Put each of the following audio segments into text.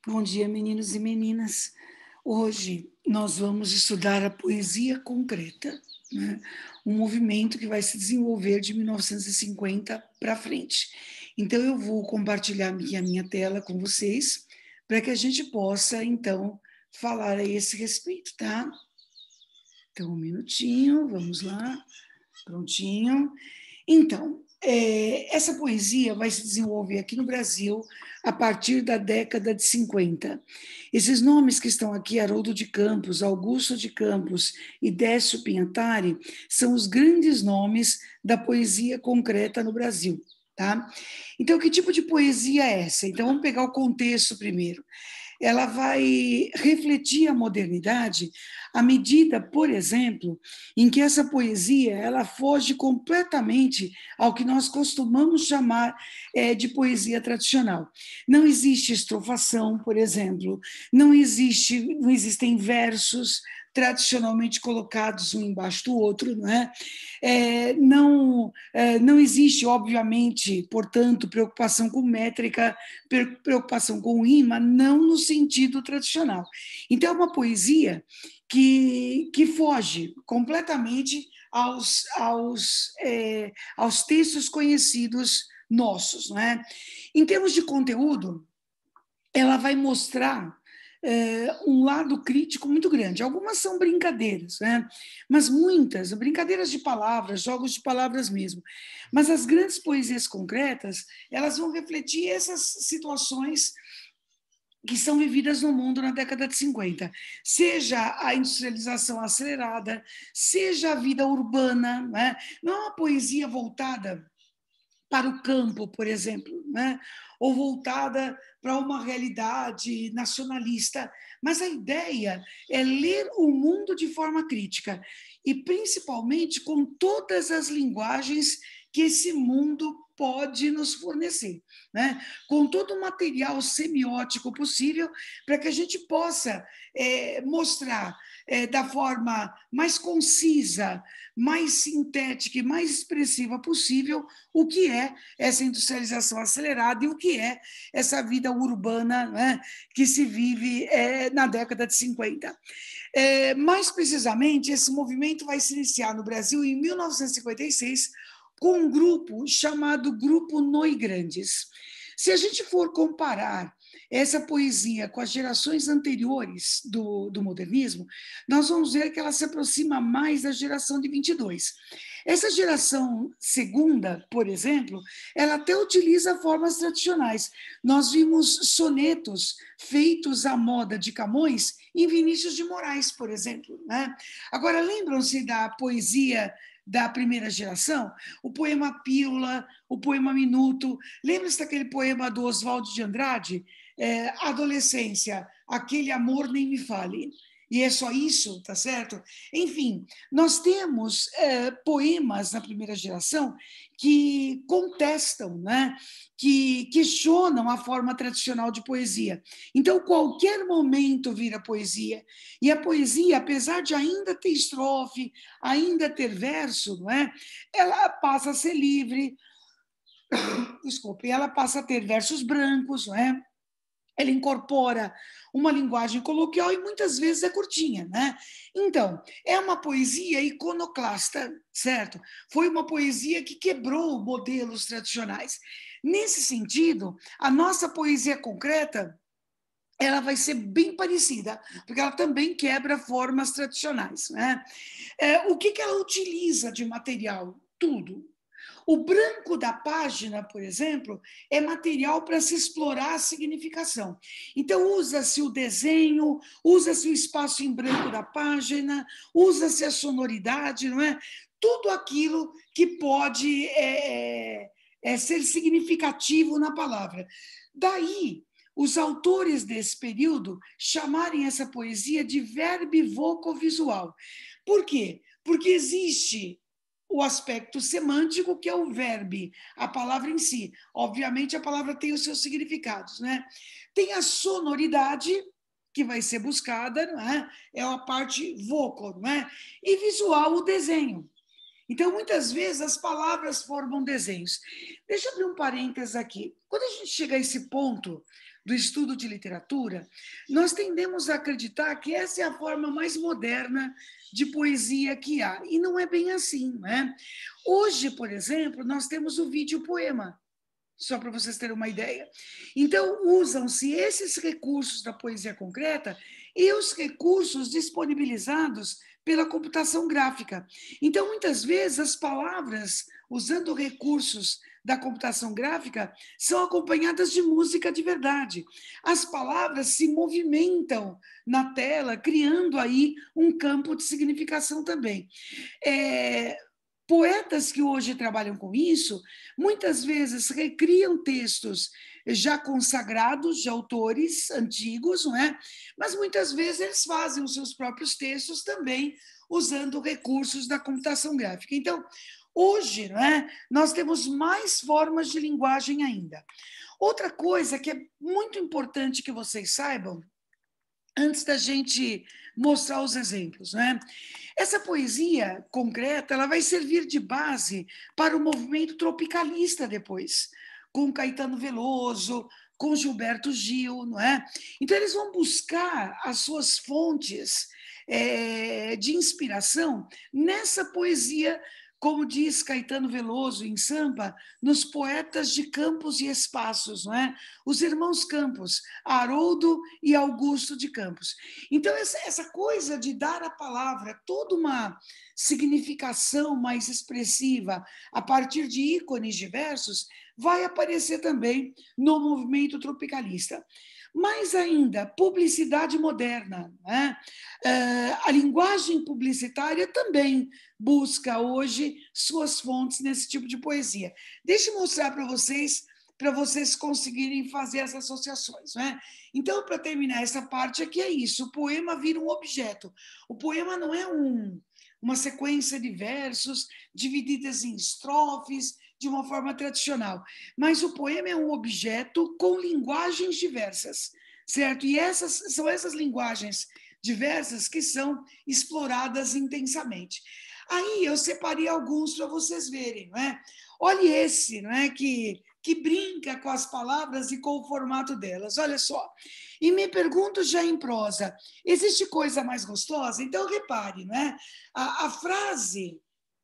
Bom dia, meninos e meninas. Hoje nós vamos estudar a poesia concreta, né? Um movimento que vai se desenvolver de 1950 para frente. Então, eu vou compartilhar aqui a minha tela com vocês, para que a gente possa, então, falar a esse respeito, tá? Então, um minutinho, vamos lá, prontinho. Então, essa poesia vai se desenvolver aqui no Brasil a partir da década de 50. Esses nomes que estão aqui, Haroldo de Campos, Augusto de Campos e Décio Pinhatari, são os grandes nomes da poesia concreta no Brasil. Tá? Então, que tipo de poesia é essa? Então, vamos pegar o contexto primeiro. Ela vai refletir a modernidade à medida, por exemplo, em que essa poesia ela foge completamente ao que nós costumamos chamar de poesia tradicional. Não existe estrofação, por exemplo, não existem versos tradicionalmente colocados um embaixo do outro, não é? Não existe, obviamente, portanto, preocupação com métrica, preocupação com rima, não no sentido tradicional. Então, é uma poesia que foge completamente aos textos conhecidos nossos. Não é? Em termos de conteúdo, ela vai mostrar um lado crítico muito grande. Algumas são brincadeiras, né? Mas muitas, brincadeiras de palavras, jogos de palavras mesmo. Mas as grandes poesias concretas, elas vão refletir essas situações que são vividas no mundo na década de 50, seja a industrialização acelerada, seja a vida urbana, né? Não é uma poesia voltada para o campo, por exemplo, né? Ou voltada para uma realidade nacionalista, mas a ideia é ler o mundo de forma crítica e principalmente com todas as linguagens que esse mundo pode nos fornecer, né? Com todo o material semiótico possível para que a gente possa mostrar da forma mais concisa, mais sintética e mais expressiva possível o que é essa industrialização acelerada e o que é essa vida urbana, né, que se vive na década de 50. Mais precisamente, esse movimento vai se iniciar no Brasil em 1956 com um grupo chamado Grupo Noi Grandes. Se a gente for comparar essa poesia com as gerações anteriores do modernismo, nós vamos ver que ela se aproxima mais da geração de 22. Essa geração segunda, por exemplo, ela até utiliza formas tradicionais. Nós vimos sonetos feitos à moda de Camões em Vinícius de Moraes, por exemplo. Né? Agora, lembram-se da poesia da primeira geração? O poema Pílula, o poema Minuto. Lembra-se daquele poema do Oswaldo de Andrade? Adolescência, aquele amor nem me fale. E é só isso, tá certo? Enfim, nós temos poemas na primeira geração que contestam, né? Que questionam a forma tradicional de poesia. Então, qualquer momento vira poesia. E a poesia, apesar de ainda ter estrofe, ainda ter verso, não é? Ela passa a ser livre, desculpe, ela passa a ter versos brancos, não é? Ela incorpora uma linguagem coloquial e muitas vezes é curtinha, né? Então, é uma poesia iconoclasta, certo? Foi uma poesia que quebrou modelos tradicionais. Nesse sentido, a nossa poesia concreta ela vai ser bem parecida, porque ela também quebra formas tradicionais. Né? O que ela utiliza de material? Tudo. O branco da página, por exemplo, é material para se explorar a significação. Então, usa-se o desenho, usa-se o espaço em branco da página, usa-se a sonoridade, não é? Tudo aquilo que pode ser significativo na palavra. Daí, os autores desse período chamarem essa poesia de verbivocovisual. Por quê? Porque existe o aspecto semântico, que é o verbo, a palavra em si. Obviamente, a palavra tem os seus significados, né? Tem a sonoridade, que vai ser buscada, não é? É a parte vocal, não é? E visual, o desenho. Então, muitas vezes, as palavras formam desenhos. Deixa eu abrir um parênteses aqui. Quando a gente chega a esse ponto do estudo de literatura, nós tendemos a acreditar que essa é a forma mais moderna de poesia que há. E não é bem assim, né? Hoje, por exemplo, nós temos o vídeo-poema, só para vocês terem uma ideia. Então, usam-se esses recursos da poesia concreta e os recursos disponibilizados pela computação gráfica. Então, muitas vezes, as palavras, usando recursos da computação gráfica, são acompanhadas de música de verdade. As palavras se movimentam na tela, criando aí um campo de significação também. Poetas que hoje trabalham com isso, muitas vezes recriam textos já consagrados de autores antigos, não é? Mas muitas vezes eles fazem os seus próprios textos também usando recursos da computação gráfica. Então, hoje, não é? Nós temos mais formas de linguagem ainda. Outra coisa que é muito importante que vocês saibam, antes da gente mostrar os exemplos, né? Essa poesia concreta, ela vai servir de base para o movimento tropicalista depois, com Caetano Veloso, com Gilberto Gil, não é? Então eles vão buscar as suas fontes de inspiração nessa poesia, como diz Caetano Veloso em Sampa, nos poetas de Campos e Espaços, não é? Os irmãos Campos, Haroldo e Augusto de Campos. Então, essa coisa de dar à palavra toda uma significação mais expressiva a partir de ícones diversos vai aparecer também no movimento tropicalista. Mais ainda, publicidade moderna, né? A linguagem publicitária também busca hoje suas fontes nesse tipo de poesia. Deixa eu mostrar para vocês conseguirem fazer as associações, né? Então, para terminar essa parte aqui, é isso: o poema vira um objeto. O poema não é uma sequência de versos divididas em estrofes de uma forma tradicional, mas o poema é um objeto com linguagens diversas, certo? E são essas linguagens diversas que são exploradas intensamente. Aí eu separei alguns para vocês verem, não é? Olha esse, não é? Que brinca com as palavras e com o formato delas, olha só. E me pergunto já em prosa, existe coisa mais gostosa? Então repare, não é? A frase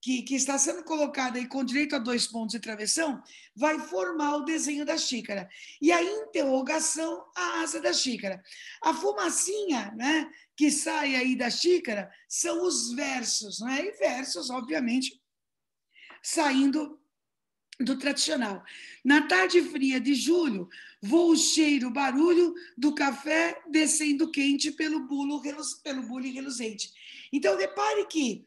que está sendo colocada aí com direito a 2 pontos e travessão, vai formar o desenho da xícara. E a interrogação, a asa da xícara. A fumacinha, né, que sai aí da xícara são os versos, né? E versos, obviamente, saindo do tradicional. Na tarde fria de julho, voa o cheiro, o barulho do café descendo quente pelo bule reluzente. Então, repare que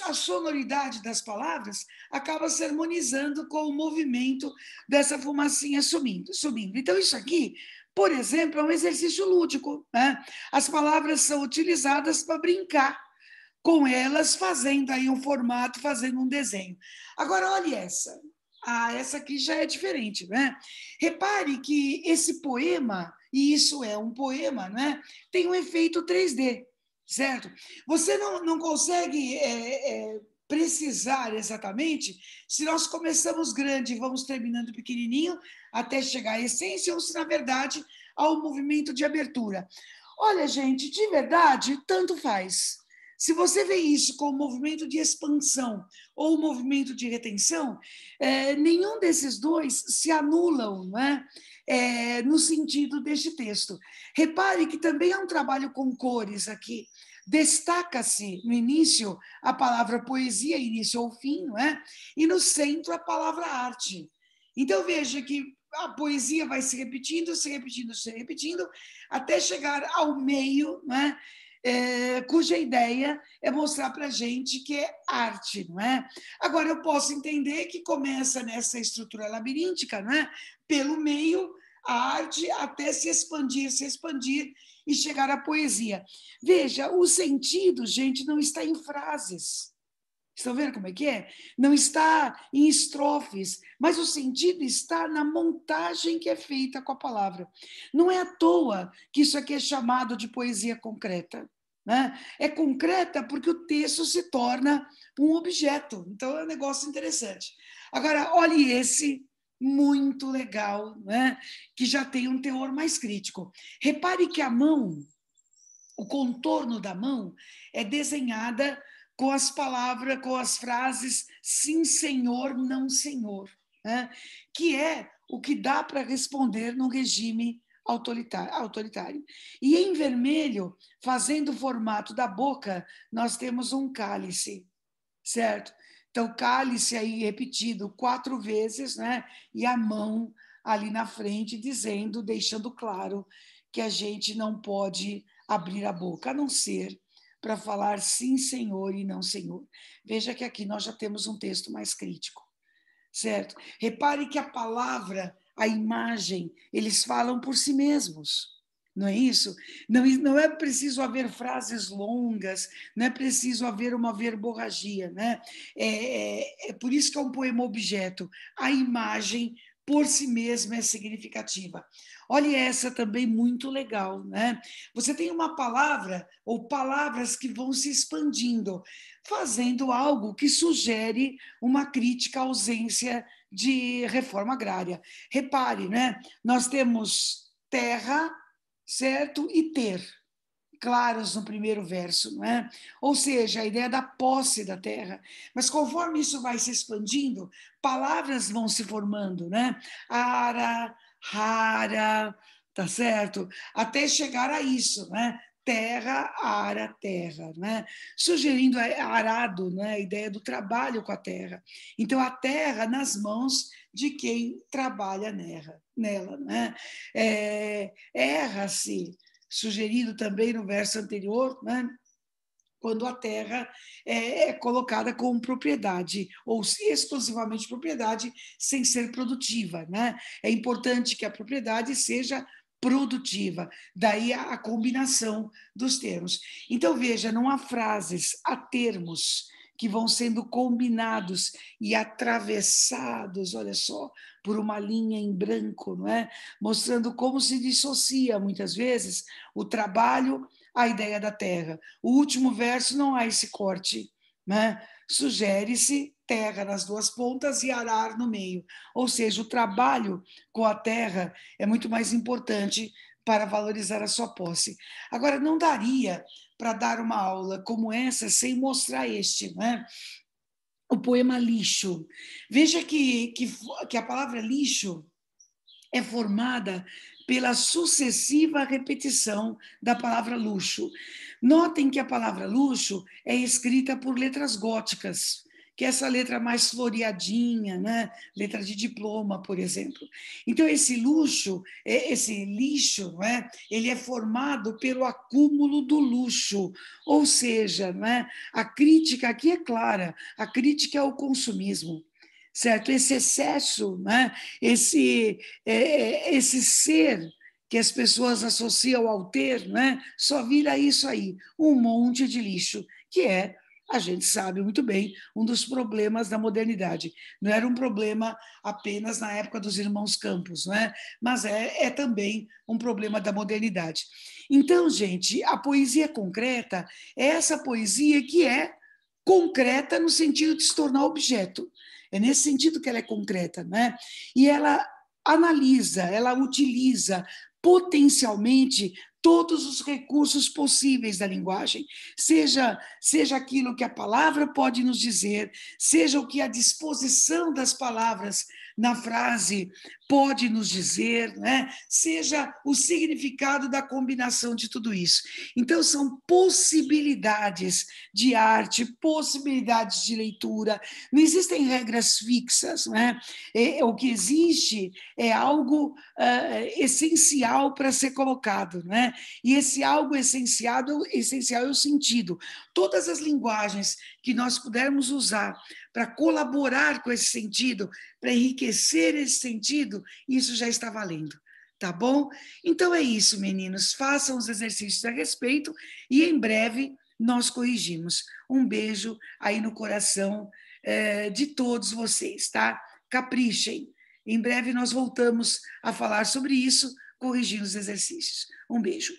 a sonoridade das palavras acaba se harmonizando com o movimento dessa fumacinha subindo. Então, isso aqui, por exemplo, é um exercício lúdico, né? As palavras são utilizadas para brincar com elas, fazendo aí um formato, fazendo um desenho. Agora, olhe essa. Essa aqui já é diferente, né? Repare que esse poema, e isso é um poema, né? Tem um efeito 3D, certo? Você não consegue precisar exatamente se nós começamos grande e vamos terminando pequenininho até chegar à essência ou se, na verdade, há um movimento de abertura. Olha, gente, de verdade, tanto faz. Se você vê isso como movimento de expansão ou movimento de retenção, nenhum desses dois se anulam, né? No sentido deste texto. Repare que também há um trabalho com cores aqui. Destaca-se no início a palavra poesia, início ou fim, não é? E no centro a palavra arte. Então veja que a poesia vai se repetindo, até chegar ao meio, né? Cuja ideia é mostrar para a gente que é arte, não é? Agora, eu posso entender que começa nessa estrutura labiríntica, não é? Pelo meio, a arte até se expandir e chegar à poesia. Veja, o sentido, gente, não está em frases. Estão vendo como é que é? Não está em estrofes, mas o sentido está na montagem que é feita com a palavra. Não é à toa que isso aqui é chamado de poesia concreta, né? É concreta porque o texto se torna um objeto. Então é um negócio interessante. Agora, olhe esse, muito legal, né? Que já tem um teor mais crítico. Repare que a mão, o contorno da mão, é desenhada com as palavras, com as frases sim, senhor, não, senhor, né? Que é o que dá para responder num regime autoritário. E em vermelho, fazendo o formato da boca, nós temos um cálice, certo? Então, cálice aí repetido 4 vezes, né? E a mão ali na frente dizendo, deixando claro que a gente não pode abrir a boca, a não ser para falar sim, senhor, e não, senhor. Veja que aqui nós já temos um texto mais crítico, certo? Repare que a palavra, a imagem, eles falam por si mesmos. Não é isso? Não é preciso haver frases longas, não é preciso haver uma verborragia, né? É por isso que é um poema objeto. A imagem por si mesma é significativa. Olha essa também muito legal, né? Você tem uma palavra ou palavras que vão se expandindo, fazendo algo que sugere uma crítica à ausência de reforma agrária. Repare, né? Nós temos terra, certo? E ter, claros no primeiro verso, não é? Ou seja, a ideia da posse da terra. Mas conforme isso vai se expandindo, palavras vão se formando, né? Ara, rara, tá certo? Até chegar a isso, né? Terra, ara, terra, né? Sugerindo arado, né? A ideia do trabalho com a terra. Então, a terra nas mãos de quem trabalha nela, né? Erra-se, sugerido também no verso anterior, né? Quando a terra é colocada como propriedade, ou exclusivamente propriedade, sem ser produtiva, né? É importante que a propriedade seja produtiva, daí a combinação dos termos. Então, veja, não há frases, há termos que vão sendo combinados e atravessados, olha só, por uma linha em branco, não é? Mostrando como se dissocia, muitas vezes, o trabalho à ideia da terra. O último verso não há esse corte, né? Sugere-se terra nas duas pontas e arar no meio. Ou seja, o trabalho com a terra é muito mais importante para valorizar a sua posse. Agora, não daria para dar uma aula como essa sem mostrar este, né? O poema Lixo. Veja que a palavra lixo é formada pela sucessiva repetição da palavra luxo. Notem que a palavra luxo é escrita por letras góticas, que é essa letra mais floreadinha, né? Letra de diploma, por exemplo. Então, esse luxo, esse lixo, não é? Ele é formado pelo acúmulo do luxo, ou seja, não é? A crítica aqui é clara, a crítica é o consumismo, certo? Esse excesso, né? Esse ser que as pessoas associam ao ter, né? Só vira isso aí, um monte de lixo, que é, a gente sabe muito bem, um dos problemas da modernidade. Não era um problema apenas na época dos irmãos Campos, né? Mas é também um problema da modernidade. Então, gente, a poesia concreta é essa poesia que é concreta no sentido de se tornar objeto. É nesse sentido que ela é concreta, né? E ela analisa, ela utiliza potencialmente todos os recursos possíveis da linguagem, seja aquilo que a palavra pode nos dizer, seja o que a disposição das palavras na frase pode nos dizer, né? Seja o significado da combinação de tudo isso. Então, são possibilidades de arte, possibilidades de leitura, não existem regras fixas, né? O que existe é algo essencial para ser colocado, né? E esse algo essencial é o sentido. Todas as linguagens que nós pudermos usar para colaborar com esse sentido, para enriquecer esse sentido, isso já está valendo. Tá bom? Então é isso, meninos. Façam os exercícios a respeito e em breve nós corrigimos. Um beijo aí no coração de todos vocês, tá? Caprichem. Em breve nós voltamos a falar sobre isso, corrigindo os exercícios. Um beijo.